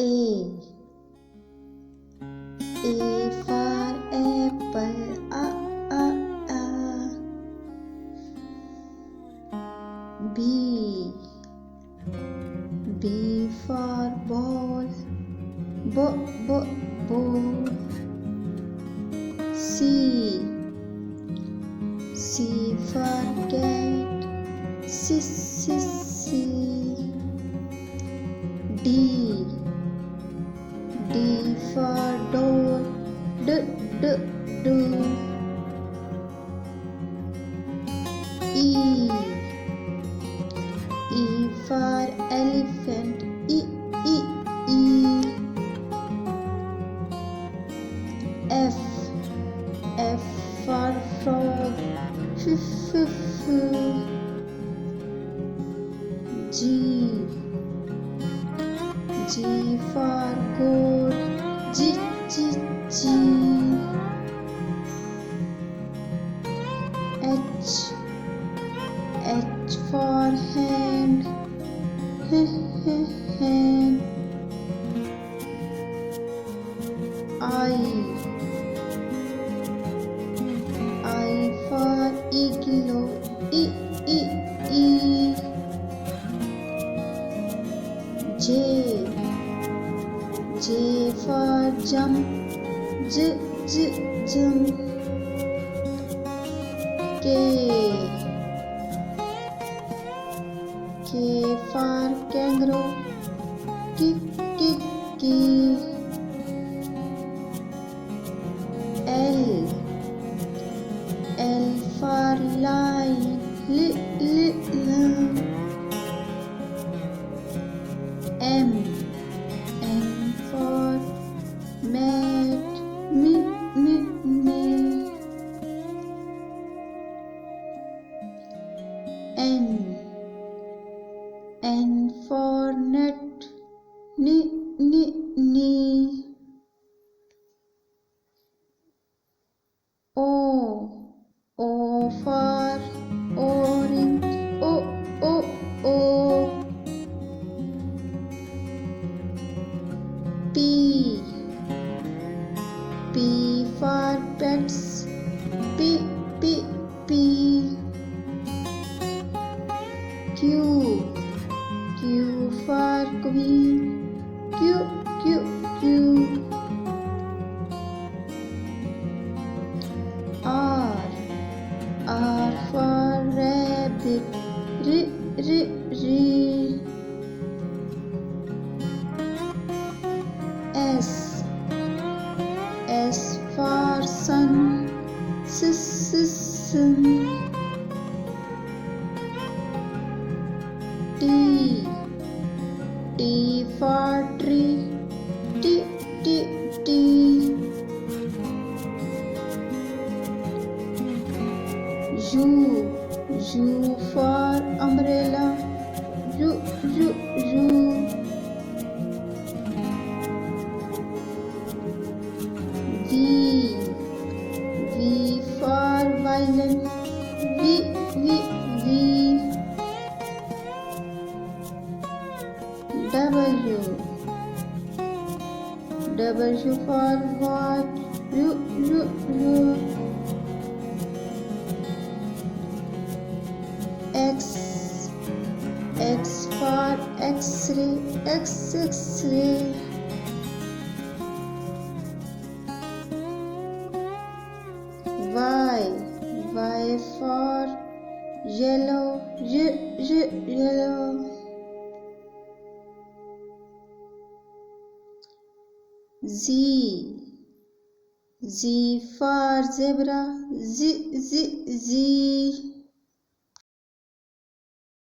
A for apple, a. B for ball, ball. C for cat, C. D for door, D. E for elephant, E. F for frog, F. G for goat, G. H for hand, hand. I for igloo, E. J for jump, J. Jump. K for kangaroo, K. L for lion, L. M for mat, M. N for nut, N. O for orange, O. P for pets, P. Q for queen, Q. R for rabbit, R. S for sun, Sun. T for tree, T. U for umbrella, U. V for violin, V. W for watch, U. X for X-ray, X-ray. Y for yellow, yellow. Z for zebra, Z.